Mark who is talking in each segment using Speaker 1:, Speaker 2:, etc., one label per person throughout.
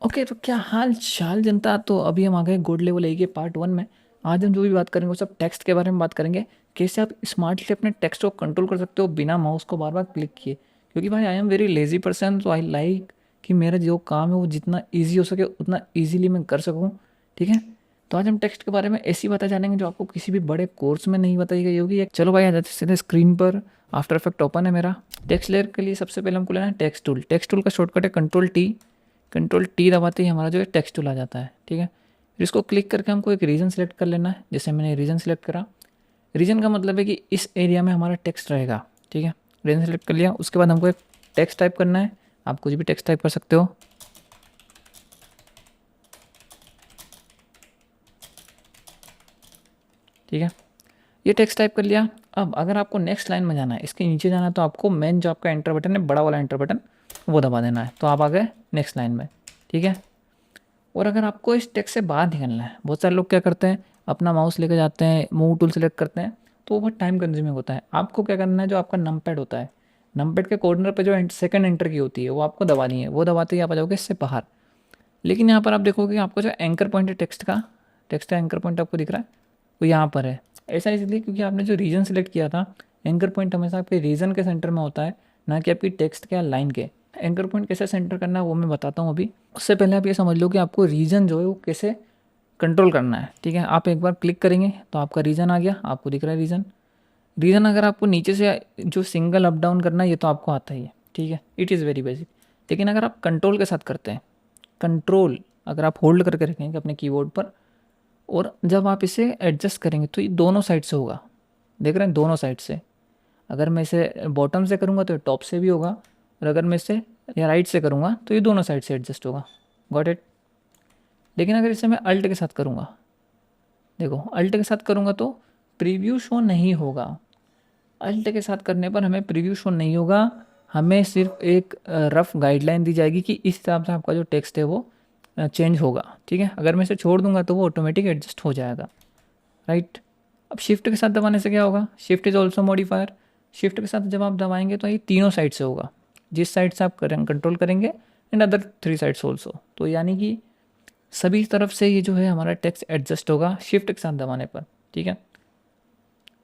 Speaker 1: Okay, तो क्या हाल चाल जनता। तो अभी हम आ गए गोल्ड लेवल ए के पार्ट 1 में। आज हम जो भी बात करेंगे वो सब टेक्स्ट के बारे में बात करेंगे। कैसे आप स्मार्टली अपने टेक्स्ट को कंट्रोल कर सकते हो बिना माउस को बार बार क्लिक किए। क्योंकि भाई I am very lazy person, तो आई लाइक कि मेरा जो काम है वो जितना ईजी हो सके उतना ईजिली मैं कर सकूँ। ठीक है। तो आज हम टेक्स्ट के बारे में ऐसी बातें जानेंगे जो आपको किसी भी बड़े कोर्स में नहीं बताई गई होगी। चलो भाई, आ जाते सीधे स्क्रीन पर। आफ्टर इफेक्ट ओपन है मेरा। टेक्स्ट लेयर के लिए सबसे पहले हमको लेना है टेक्स्ट टूल। टेक्स्ट टूल का शॉर्टकट है कंट्रोल टी। कंट्रोल टी दबाते ही हमारा जो है टेक्स्ट टूल आ जाता है। ठीक है। फिर इसको क्लिक करके हमको एक रीजन सेलेक्ट कर लेना है। जैसे मैंने रीजन सेलेक्ट करा। रीजन का मतलब है कि इस एरिया में हमारा टेक्स्ट रहेगा। ठीक है। रीजन सेलेक्ट कर लिया। उसके बाद हमको एक टेक्स्ट टाइप करना है। आप कुछ भी टेक्स्ट टाइप कर सकते हो। ठीक है। ये टेक्स्ट टाइप कर लिया। अब अगर आपको नेक्स्ट लाइन में जाना है, इसके नीचे जाना है, तो आपको मेन जो आपका एंटर बटन है, बड़ा वाला एंटर बटन, वो दबा देना है। तो आप आ गए नेक्स्ट लाइन में। ठीक है। और अगर आपको इस टेक्स्ट से बाहर निकलना है, बहुत सारे लोग क्या करते हैं, अपना माउस लेकर जाते हैं, मूव टूल सेलेक्ट करते हैं, तो वो बहुत टाइम कंज्यूमिंग होता है। आपको क्या करना है, जो आपका नमपैड होता है, नमपैड के कॉर्नर पे जो सेकंड एंटर की होती है वो आपको दबानी है। वो दबाते ही आप आ जाओगे इससे बाहर। लेकिन यहाँ पर आप देखोगे कि आपका जो एंकर पॉइंट है टेक्स्ट का एंकर पॉइंट आपको दिख रहा है, वो यहाँ पर है। ऐसा इसलिए क्योंकि आपने जो रीजन सेलेक्ट किया था, एंकर पॉइंट हमेशा आपके रीजन के सेंटर में होता है, ना कि आपकी टेक्स्ट के या लाइन के। एंकर पॉइंट कैसे सेंटर करना है वो मैं बताता हूँ अभी। उससे पहले आप ये समझ लो कि आपको रीजन जो है वो कैसे कंट्रोल करना है। ठीक है। आप एक बार क्लिक करेंगे तो आपका रीजन आ गया, आपको दिख रहा है रीजन। रीजन अगर आपको नीचे से जो सिंगल अप डाउन करना है, ये तो आपको आता ही है। ठीक है। It is very basic. लेकिन अगर आप कंट्रोल के साथ करते हैं, कंट्रोल अगर आप होल्ड करके रखेंगे अपने कीबोर्ड पर, और जब आप इसे एडजस्ट करेंगे तो ये दोनों साइड से होगा। देख रहे हैं, दोनों साइड से। अगर मैं इसे बॉटम से करूँगा तो ये टॉप से भी होगा, और अगर मैं इसे या राइट से करूँगा तो ये दोनों साइड से एडजस्ट होगा। Got it. लेकिन अगर इसे मैं अल्ट के साथ करूँगा, देखो अल्ट के साथ करूँगा तो प्रीव्यू शो नहीं होगा। अल्ट के साथ करने पर हमें प्रीव्यू शो नहीं होगा। हमें सिर्फ एक रफ गाइडलाइन दी जाएगी कि इस हिसाब से आपका जो टेक्स्ट है वो चेंज होगा। ठीक है। अगर मैं इसे छोड़ दूंगा तो वो ऑटोमेटिक एडजस्ट हो जाएगा। राइट। अब शिफ्ट के साथ दबाने से क्या होगा, shift is also modifier. Shift के साथ जब आप दबाएंगे तो ये तीनों साइड से होगा। जिस साइड से आप कंट्रोल करेंगे, and other three sides also. तो यानी कि सभी तरफ से ये जो है हमारा टेक्स्ट एडजस्ट होगा शिफ्ट के साथ दबाने पर। ठीक है।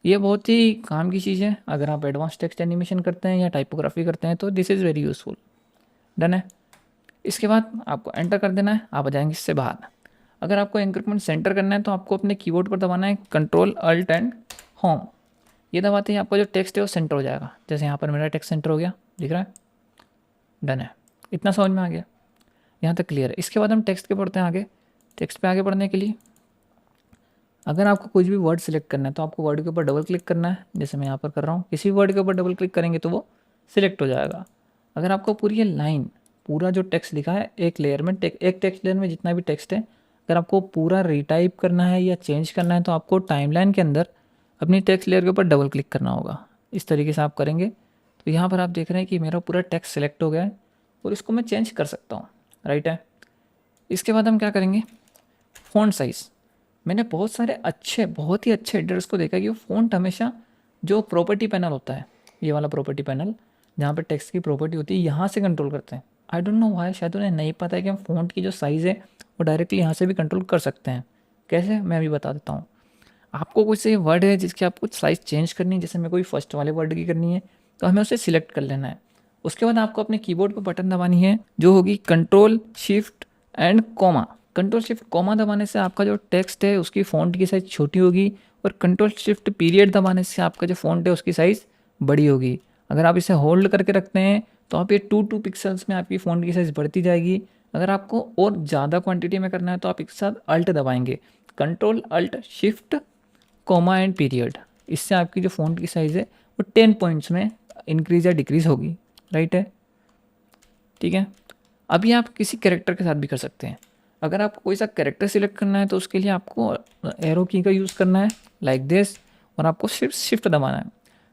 Speaker 1: ये बहुत ही काम की चीज़ है। अगर आप एडवांस टेक्स्ट एनिमेशन करते हैं या टाइपोग्राफी करते हैं तो this is very useful. Done है। इसके बाद आपको एंटर कर देना है, आप आ जाएंगे इससे बाहर। अगर आपको एंकर पॉइंट सेंटर करना है तो आपको अपने कीबोर्ड पर दबाना है कंट्रोल अल्ट एंड होम। ये दबाते ही आपका जो टेक्स्ट है वो सेंटर हो जाएगा। जैसे यहाँ पर मेरा टेक्स्ट सेंटर हो गया, दिख रहा है। डन है। इतना समझ में आ गया, यहाँ तक क्लियर है। इसके बाद हम टेक्स्ट के पढ़ते हैं आगे। टेक्स्ट पे आगे बढ़ने के लिए अगर आपको कुछ भी वर्ड सेलेक्ट करना है तो आपको वर्ड के ऊपर डबल क्लिक करना है। जैसे मैं यहाँ पर कर रहा हूँ, किसी भी वर्ड के ऊपर डबल क्लिक करेंगे तो वो सिलेक्ट हो जाएगा। अगर आपको पूरी ये लाइन, पूरा जो टेक्स्ट लिखा है एक लेयर में, एक टेक्स्ट लेयर में जितना भी टेक्स्ट है, अगर आपको पूरा रीटाइप करना है या चेंज करना है तो आपको टाइमलाइन के अंदर अपनी टेक्स्ट लेयर के ऊपर डबल क्लिक करना होगा। इस तरीके से आप करेंगे तो यहाँ पर आप देख रहे हैं कि मेरा पूरा टेक्स्ट सेलेक्ट हो गया है और इसको मैं चेंज कर सकता हूँ। राइट है। इसके बाद हम क्या करेंगे, फ़ॉन्ट साइज़। मैंने बहुत सारे अच्छे, बहुत ही अच्छे एडिटर्स को देखा कि वो फ़ॉन्ट हमेशा जो प्रॉपर्टी पैनल होता है, ये वाला प्रॉपर्टी पैनल जहाँ पे टेक्स्ट की प्रॉपर्टी होती है, यहाँ से कंट्रोल करते हैं। आई डोंट नो व्हाई, शायद उन्हें नहीं पता है कि हम फ़ॉन्ट की जो साइज़ है वो डायरेक्टली यहाँ से भी कंट्रोल कर सकते हैं। कैसे, मैं अभी बता देता हूँ। आपको कोई से वर्ड है जिसकी आपको साइज़ चेंज करनी है, जैसे मैं कोई फर्स्ट वाले वर्ड की करनी है, तो हमें उसे सिलेक्ट कर लेना है। उसके बाद आपको अपने कीबोर्ड पर बटन दबानी है जो होगी control shift and comma. Control shift comma दबाने से आपका जो टेक्स्ट है उसकी फ़ॉन्ट की साइज़ छोटी होगी, और कंट्रोल शिफ्ट पीरियड दबाने से आपका जो फ़ॉन्ट है उसकी साइज़ बड़ी होगी। अगर आप इसे होल्ड करके रखते हैं तो आप ये 2 पिक्सल्स में आपकी फ़ॉन्ट की साइज़ बढ़ती जाएगी। अगर आपको और ज़्यादा क्वांटिटी में करना है तो आप एक साथ अल्ट दबाएंगे, control alt shift comma and period. इससे आपकी जो फ़ॉन्ट की साइज़ है वो 10 पॉइंट्स में इंक्रीज़ या डिक्रीज़ होगी। राइट है। ठीक है। अभी आप किसी कैरेक्टर के साथ भी कर सकते हैं। अगर आपको कोई सा कैरेक्टर सिलेक्ट करना है तो उसके लिए आपको एरो की का यूज़ करना है, लाइक दिस, और आपको सिर्फ शिफ्ट दबाना है।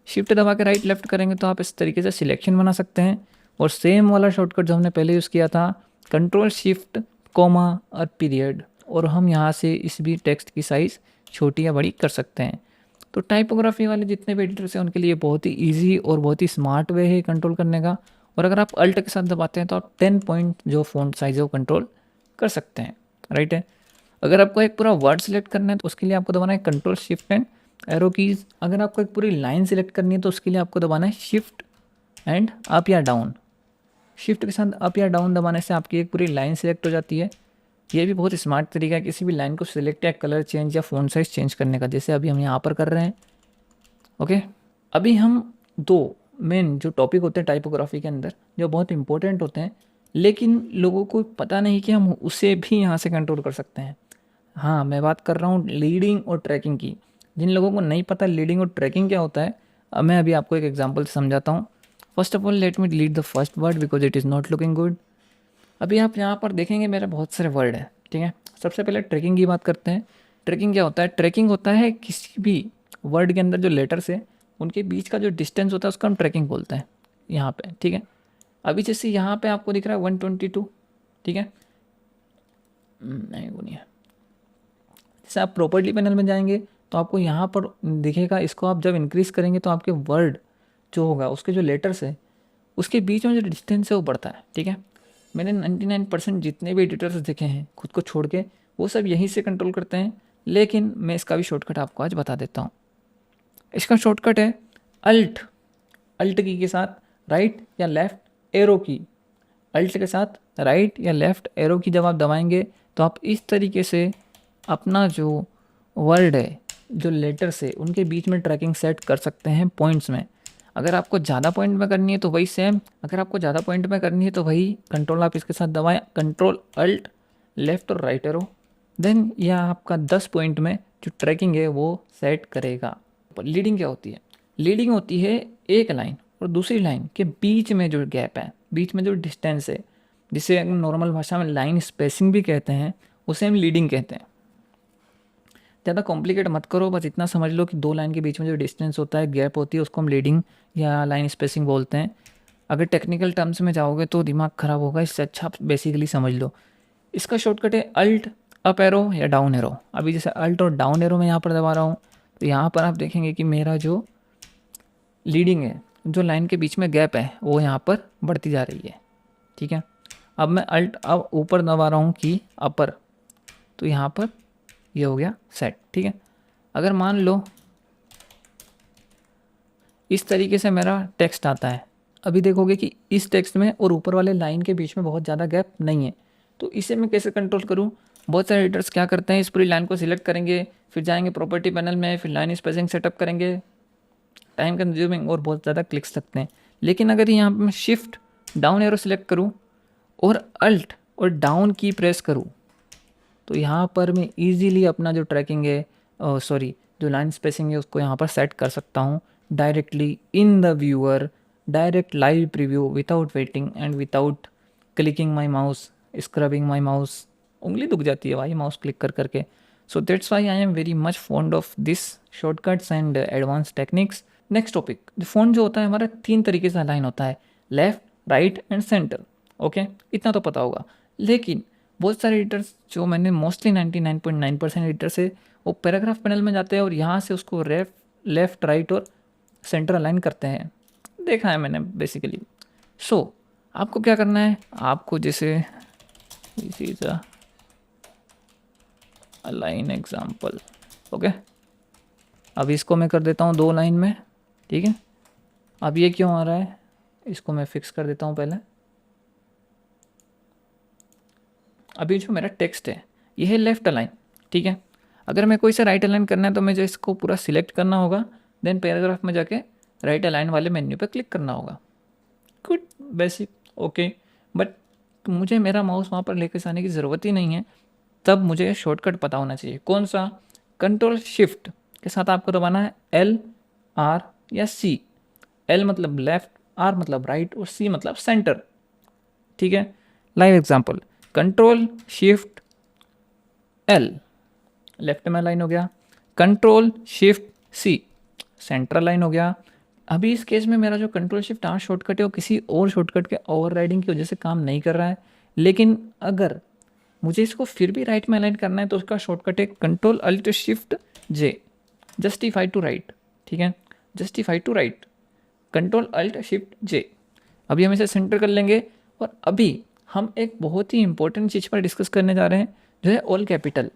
Speaker 1: शिफ्ट दबा के राइट लेफ्ट करेंगे तो आप इस तरीके से सिलेक्शन बना सकते हैं। और सेम वाला शॉर्टकट जो हमने पहले यूज़ किया था, कंट्रोल शिफ्ट कॉमा और पीरियड, और हम यहाँ से इस भी टेक्स्ट की साइज़ छोटी या बड़ी कर सकते हैं। तो टाइपोग्राफी वाले जितने भी एडिटर्स हैं उनके लिए बहुत ही ईजी और बहुत ही स्मार्ट वे है कंट्रोल करने का। और अगर आप अल्ट के साथ दबाते हैं तो आप 10 पॉइंट जो फ़ॉन्ट साइज़ है वो कंट्रोल कर सकते हैं, राइट है। अगर आपको एक पूरा वर्ड सेलेक्ट करना है तो उसके लिए आपको दबाना है control shift and arrow keys. अगर आपको एक पूरी लाइन सेलेक्ट करनी है तो उसके लिए आपको दबाना है शिफ्ट एंड अप या डाउन। शिफ्ट के साथ अप या डाउन दबाने से आपकी एक पूरी लाइन सेलेक्ट हो जाती है। ये भी बहुत स्मार्ट तरीका है किसी भी लाइन को सिलेक्ट या कलर चेंज या फ़ॉन्ट साइज़ चेंज करने का, जैसे अभी हम यहाँ पर कर रहे हैं। ओके, अभी हम दो मेन जो टॉपिक होते हैं टाइपोग्राफी के अंदर जो बहुत इंपॉर्टेंट होते हैं, लेकिन लोगों को पता नहीं कि हम उसे भी यहाँ से कंट्रोल कर सकते हैं। हाँ, मैं बात कर रहा हूँ लीडिंग और ट्रैकिंग की। जिन लोगों को नहीं पता लीडिंग और ट्रैकिंग क्या होता है, अब मैं अभी आपको एक एग्जांपल से समझाता हूँ। First of all let me delete the first word because it is not looking good. अभी आप यहाँ पर देखेंगे मेरे बहुत सारे वर्ड हैं, ठीक है। सबसे पहले ट्रैकिंग की बात करते हैं। ट्रैकिंग क्या होता है? ट्रैकिंग होता है किसी भी वर्ड के अंदर जो लेटर्स है उनके बीच का जो डिस्टेंस होता है उसको हम ट्रैकिंग बोलते हैं यहाँ पे, ठीक है। अभी जैसे यहाँ पे आपको दिख रहा है 122, ठीक है। नहीं, वो नहीं है। जैसे आप प्रॉपर्टी पैनल में जाएंगे तो आपको यहाँ पर दिखेगा, इसको आप जब इंक्रीज़ करेंगे तो आपके वर्ड जो होगा उसके जो लेटर्स है उसके बीच में जो डिस्टेंस है वो बढ़ता है, ठीक है। मैंने 99% जितने भी एडिटर्स देखे हैं खुद को छोड़ के वो सब यहीं से कंट्रोल करते हैं, लेकिन मैं इसका भी शॉर्टकट आपको आज बता देता हूँ। इसका शॉर्टकट है अल्ट, अल्ट की के साथ राइट या लेफ़्ट एरो की। अल्ट के साथ राइट या लेफ़्ट एरो की जब आप दबाएंगे तो आप इस तरीके से अपना जो वर्ड है जो लेटर्स है उनके बीच में ट्रैकिंग सेट कर सकते हैं पॉइंट्स में। अगर आपको ज़्यादा पॉइंट में करनी है तो वही सेम, अगर आपको ज़्यादा पॉइंट में करनी है तो वही कंट्रोल आप इसके साथ दबाएं, कंट्रोल अल्ट लेफ़्ट और राइट एरो, देन यह आपका 10 पॉइंट में जो ट्रैकिंग है वो सेट करेगा। लीडिंग क्या होती है? लीडिंग होती है एक लाइन और दूसरी लाइन के बीच में जो गैप है, बीच में जो डिस्टेंस है, जिसे नॉर्मल भाषा में लाइन स्पेसिंग भी कहते हैं, उसे हम लीडिंग कहते हैं। ज़्यादा कॉम्प्लिकेट मत करो, बस इतना समझ लो कि दो लाइन के बीच में जो डिस्टेंस होता है, गैप होती है, उसको हम लीडिंग या लाइन स्पेसिंग बोलते हैं। अगर टेक्निकल टर्म्स में जाओगे तो दिमाग ख़राब होगा, इससे अच्छा आप बेसिकली समझ लो। इसका शॉर्टकट है अल्ट अप एरो या डाउन एरो। अभी जैसे अल्ट और डाउन एरो मैं यहाँ पर दबा रहा हूँ तो यहाँ पर आप देखेंगे कि मेरा जो लीडिंग है, जो लाइन के बीच में गैप है, वो यहाँ पर बढ़ती जा रही है, ठीक है। अब मैं अल्ट अब ऊपर दबा रहा हूँ कि अपर, तो यहाँ पर ये हो गया सेट, ठीक है। अगर मान लो इस तरीके से मेरा टेक्स्ट आता है, अभी देखोगे कि इस टेक्स्ट में और ऊपर वाले लाइन के बीच में बहुत ज़्यादा गैप नहीं है, तो इसे मैं कैसे कंट्रोल करूँ? बहुत सारे एडिटर्स क्या करते हैं, इस पूरी लाइन को सिलेक्ट करेंगे, फिर जाएंगे प्रॉपर्टी पैनल में, फिर लाइन स्पेसिंग सेटअप करेंगे, टाइम कंज्यूमिंग और बहुत ज़्यादा क्लिक्स लगते हैं। लेकिन अगर यहाँ पर मैं शिफ्ट डाउन एरो सेलेक्ट करूँ और अल्ट और डाउन की प्रेस करूँ तो यहाँ पर मैं इजीली अपना जो ट्रैकिंग है, जो लाइन स्पेसिंग है उसको यहाँ पर सेट कर सकता हूँ directly in the viewer, direct live preview, without waiting and without clicking my mouse, scrubbing my mouse. उंगली दुख जाती है भाई माउस क्लिक कर करके। So that's why I am very much fond of this shortcuts and advance techniques. Next topic, font जो होता है हमारा 3 तरीके से अलाइन होता है, left, right and centre. Okay, इतना तो पता होगा। लेकिन बहुत सारे एडिटर्स जो मैंने मोस्टली 99.9% एडिटर से वो पैराग्राफ पैनल में जाते हैं और यहाँ से उसको लेफ्ट राइट और सेंटर अलाइन करते हैं, देखा है मैंने बेसिकली। सो आपको क्या करना है, आपको जैसे this is a line example, okay. अब इसको मैं कर देता हूँ 2 लाइन में, ठीक है। अब ये क्यों आ रहा है, इसको मैं फिक्स कर देता हूँ पहले। अभी जो मेरा टेक्स्ट है ये है लेफ़्ट अलाइन, ठीक है। अगर मैं कोई से राइट अलाइन करना है तो मुझे इसको पूरा सिलेक्ट करना होगा, देन पैराग्राफ में जाके राइट अलाइन वाले मेन्यू पे क्लिक करना होगा। Good, basic, okay. बट मुझे मेरा माउस वहाँ पर लेकर जाने की ज़रूरत ही नहीं है, तब मुझे शॉर्टकट पता होना चाहिए। कौन सा? कंट्रोल शिफ्ट के साथ आपको दबाना है L, R या C। L मतलब लेफ़्ट, R मतलब राइट और C मतलब सेंटर, ठीक है। Live example, control shift L left में अलाइन हो गया, control shift C centre align हो गया। अभी इस केस में मेरा जो कंट्रोल शिफ्ट R शॉर्टकट है वो किसी और शॉर्टकट के ओवरराइडिंग की वजह से काम नहीं कर रहा है। लेकिन अगर मुझे इसको फिर भी राइट में अलाइन करना है तो उसका शॉर्टकट है control alt shift J, justify to right, ठीक है। Justify to right, control alt shift J। अभी हम इसे सेंटर कर लेंगे और अभी हम एक बहुत ही इंपॉर्टेंट चीज़ पर डिस्कस करने जा रहे हैं, जो है ऑल कैपिटल।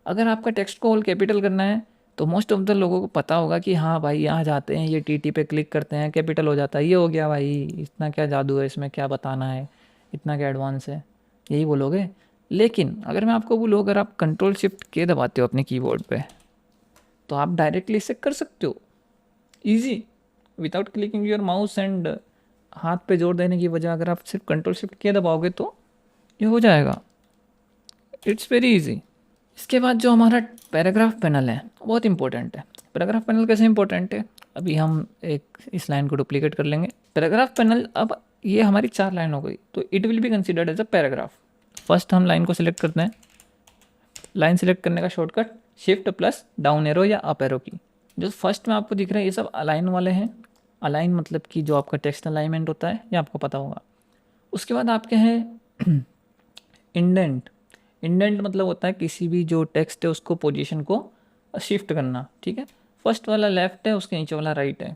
Speaker 1: अगर आपका टेक्स्ट को ऑल कैपिटल करना है तो मोस्ट ऑफ द लोगों को पता होगा कि हाँ भाई यहाँ जाते हैं, ये टी पे क्लिक करते हैं, कैपिटल हो जाता है, ये हो गया भाई, इतना क्या जादू है इसमें, क्या बताना है, इतना क्या एडवांस है, यही बोलोगे। लेकिन अगर मैं आपको बोलूँ, अगर आप कंट्रोल शिफ्ट के दबाते हो अपने कीबोर्ड पे, तो आप डायरेक्टली इसे कर सकते हो easy, without clicking your mouse and हाथ पे जोर देने की वजह अगर आप सिर्फ कंट्रोल शिफ्ट के दबाओगे तो ये हो जाएगा। It's very easy. इसके बाद जो हमारा पैराग्राफ पैनल है बहुत इंपॉर्टेंट है। पैराग्राफ पैनल कैसे इंपॉर्टेंट है, अभी हम एक इस लाइन को डुप्लीकेट कर लेंगे। पैराग्राफ पैनल, अब ये हमारी 4 लाइन हो गई, तो it will be considered as a paragraph. First हम लाइन को सिलेक्ट करते हैं। लाइन सिलेक्ट करने का shortcut shift plus down arrow या अप एरो की। जो फर्स्ट में आपको दिख रहा है ये सब अलाइन वाले हैं। अलाइन मतलब कि जो आपका टेक्स्ट अलाइनमेंट होता है, ये आपको पता होगा। उसके बाद आपके हैं इंडेंट। इंडेंट मतलब होता है किसी भी जो टेक्स्ट है उसको पोजीशन को शिफ्ट करना, ठीक है। फर्स्ट वाला लेफ्ट है, उसके नीचे वाला राइट है।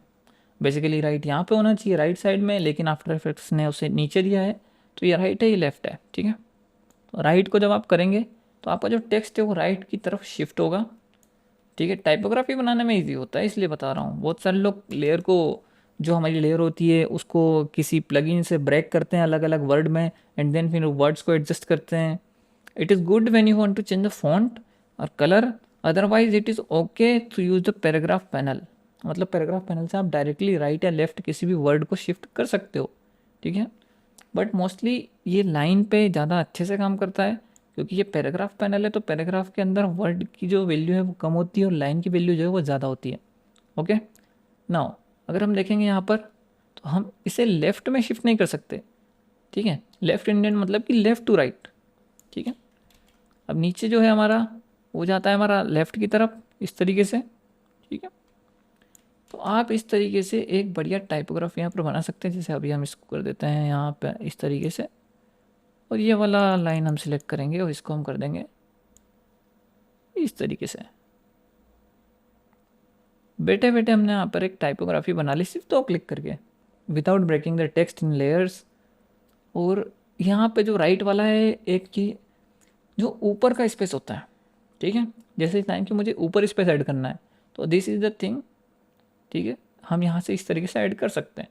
Speaker 1: बेसिकली राइट यहाँ पे होना चाहिए, राइट साइड में, लेकिन आफ्टर इफेक्ट्स ने उसे नीचे दिया है, तो ये राइट है, ये लेफ्ट है, ठीक है। तो राइट को जब आप करेंगे तो आपका जो टेक्स्ट है वो राइट की तरफ शिफ्ट होगा, ठीक है। टाइपोग्राफी बनाने में इजी होता है इसलिए बता रहा हूँ। बहुत सारे लोग लेयर को, जो हमारी लेयर होती है उसको किसी प्लगइन से ब्रेक करते हैं अलग अलग वर्ड में, एंड देन फिर वर्ड्स को एडजस्ट करते हैं। It is good when you want to change the font or colour, otherwise it is okay to use the paragraph panel. मतलब पैराग्राफ पैनल से आप डायरेक्टली राइट या लेफ्ट किसी भी वर्ड को शिफ्ट कर सकते हो, ठीक है। बट मोस्टली ये लाइन पे ज़्यादा अच्छे से काम करता है, क्योंकि ये पैराग्राफ पैनल है, तो पैराग्राफ के अंदर वर्ड की जो वैल्यू है वो कम होती है और लाइन की वैल्यू जो है वो ज़्यादा होती है। ओके, नाउ अगर हम देखेंगे यहाँ पर, तो हम इसे लेफ़्ट में शिफ्ट नहीं कर सकते, ठीक है। लेफ़्ट इंडेंट मतलब कि लेफ़्ट टू राइट, ठीक है। अब नीचे जो है हमारा वो जाता है हमारा लेफ़्ट की तरफ इस तरीके से, ठीक है। तो आप इस तरीके से एक बढ़िया टाइपोग्राफ यहाँ पर बना सकते हैं। जैसे अभी हम इसको कर देते हैं यहाँ पे इस तरीके से, और ये वाला लाइन हम सिलेक्ट करेंगे और इसको हम कर देंगे इस तरीके से। बैठे बैठे हमने यहाँ पर एक टाइपोग्राफी बना ली सिर्फ 2 क्लिक करके, without breaking the text in layers. और यहाँ पे जो राइट वाला है, एक की जो ऊपर का स्पेस होता है, ठीक है। जैसे टाइम कि मुझे ऊपर स्पेस ऐड करना है, तो दिस इज़ द थिंग, ठीक है। हम यहाँ से इस तरीके से ऐड कर सकते हैं,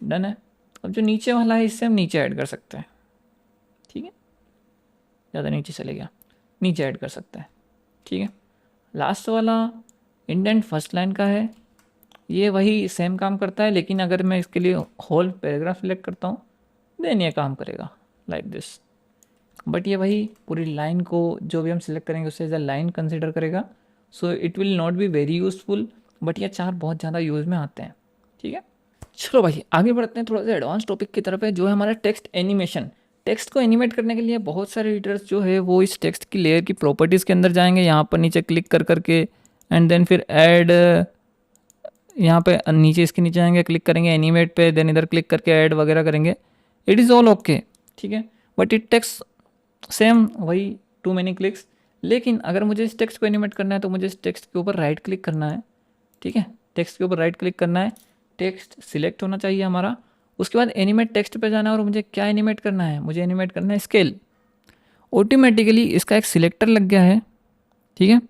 Speaker 1: डन है। अब जो नीचे वाला है इससे हम नीचे ऐड कर सकते हैं, ठीक है। ज़्यादा नीचे चले गया, नीचे ऐड कर सकते हैं, ठीक है। लास्ट वाला इंडेंट फर्स्ट लाइन का है, ये वही सेम काम करता है, लेकिन अगर मैं इसके लिए होल पैराग्राफ सिलेक्ट करता हूँ देन ये काम करेगा लाइक दिस। बट ये वही पूरी लाइन को जो भी हम सिलेक्ट करेंगे उससे एज अ लाइन कंसिडर करेगा, so it will not be very useful. But ये 4 बहुत ज़्यादा यूज़ में आते हैं, ठीक है। चलो भाई आगे बढ़ते हैं, थोड़ा सा एडवांस टॉपिक की तरफ है, जो है हमारा टेक्स्ट एनिमेशन। टेक्स्ट को एनिमेट करने के लिए बहुत सारे एडिटर्स जो है वो इस टेक्स्ट की लेयर की प्रॉपर्टीज़ के अंदर जाएंगे, यहाँ पर नीचे क्लिक कर करके, एंड देन फिर ऐड, यहाँ पे नीचे इसके नीचे आएंगे, क्लिक करेंगे एनिमेट पे, देन इधर क्लिक करके ऐड वगैरह करेंगे। इट इज़ ऑल ओके, ठीक है। बट इट टेक्स सेम वही टू मैनी क्लिक्स। लेकिन अगर मुझे इस टेक्स्ट को एनिमेट करना है तो मुझे इस टेक्स्ट के ऊपर राइट क्लिक करना है, ठीक है। टेक्स्ट के ऊपर राइट क्लिक करना है, टेक्स्ट सिलेक्ट होना चाहिए हमारा। उसके बाद एनिमेट टेक्स्ट पे जाना है, और मुझे क्या एनिमेट करना है, मुझे एनिमेट करना है स्केल। ऑटोमेटिकली इसका एक सिलेक्टर लग गया है, ठीक है।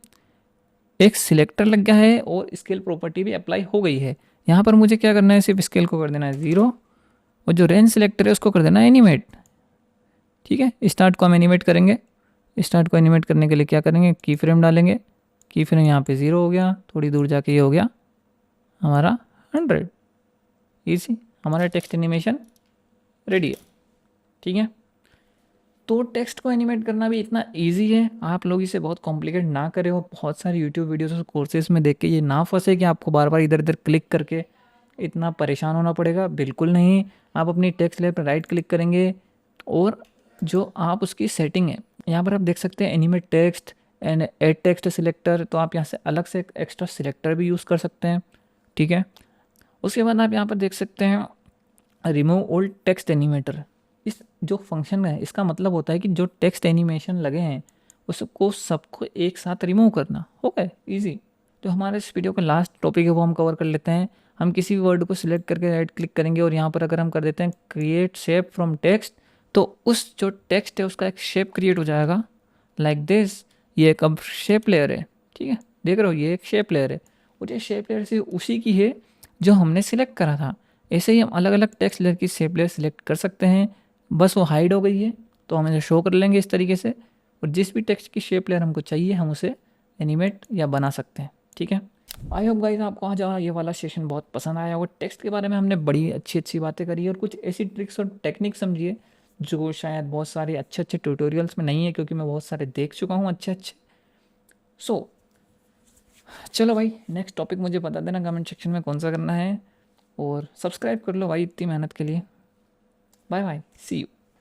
Speaker 1: एक सिलेक्टर लग गया है और स्केल प्रॉपर्टी भी अप्लाई हो गई है। यहाँ पर मुझे क्या करना है, सिर्फ स्केल को कर देना है 0, और जो रेंज सिलेक्टर है उसको कर देना है एनिमेट, ठीक है। स्टार्ट को हम एनिमेट करेंगे। स्टार्ट को एनिमेट करने के लिए क्या करेंगे, की फ्रेम डालेंगे। की फ्रेम यहाँ पे 0 हो गया, थोड़ी दूर जाके ये हो गया हमारा 100। ईजी, हमारा टेक्स्ट एनिमेशन रेडी है, ठीक है। तो टेक्स्ट को एनिमेट करना भी इतना इजी है, आप लोग इसे बहुत कॉम्प्लिकेट ना करें और बहुत सारे यूट्यूब वीडियोस और कोर्सेज में देख के ये ना फंसे कि आपको बार बार इधर इधर क्लिक करके इतना परेशान होना पड़ेगा। बिल्कुल नहीं, आप अपनी टेक्स्ट लेयर पर राइट क्लिक करेंगे, और जो आप उसकी सेटिंग है यहाँ पर आप देख सकते हैं animate text and add text selector, तो आप यहाँ से अलग से एक एक्स्ट्रा सिलेक्टर भी यूज़ कर सकते हैं, ठीक है। उसके बाद आप यहाँ पर देख सकते हैं रिमूव ओल्ड टेक्स्ट एनिमेटर। इस जो फंक्शन है इसका मतलब होता है कि जो टेक्स्ट एनिमेशन लगे हैं उसको सबको एक साथ रिमूव करना। हो गए ईजी। तो हमारे इस वीडियो का लास्ट टॉपिक है वो हम कवर कर लेते हैं। हम किसी भी वर्ड को सिलेक्ट करके राइट क्लिक करेंगे, और यहाँ पर अगर हम कर देते हैं क्रिएट शेप फ्रॉम टेक्स्ट, तो उस जो टेक्स्ट है उसका एक शेप क्रिएट हो जाएगा लाइक दिस। ये एक अब शेप लेयर है, ठीक है, देख रहे हो ये एक शेप लेयर है, और ये शेप लेयर से उसी की है जो हमने सिलेक्ट करा था। ऐसे ही हम अलग अलग टेक्स्ट लेयर की शेप लेयर सिलेक्ट कर सकते हैं, बस वो हाइड हो गई है तो हम इसे शो कर लेंगे इस तरीके से, और जिस भी टेक्स्ट की शेप लेयर हमको चाहिए हम उसे एनिमेट या बना सकते हैं, ठीक है। आई होप गाइस आपको आज ये वाला सेशन बहुत पसंद आया और टेक्स्ट के बारे में हमने बड़ी अच्छी अच्छी बातें करी और कुछ ऐसी ट्रिक्स और टेक्निक समझिए जो शायद बहुत सारे अच्छे अच्छे ट्यूटोरियल्स में नहीं है, क्योंकि मैं बहुत सारे देख चुका हूँ अच्छे अच्छे। सो चलो भाई, नेक्स्ट टॉपिक मुझे बता देना कमेंट सेक्शन में कौन सा करना है, और सब्सक्राइब कर लो भाई इतनी मेहनत के लिए। Bye bye, see you.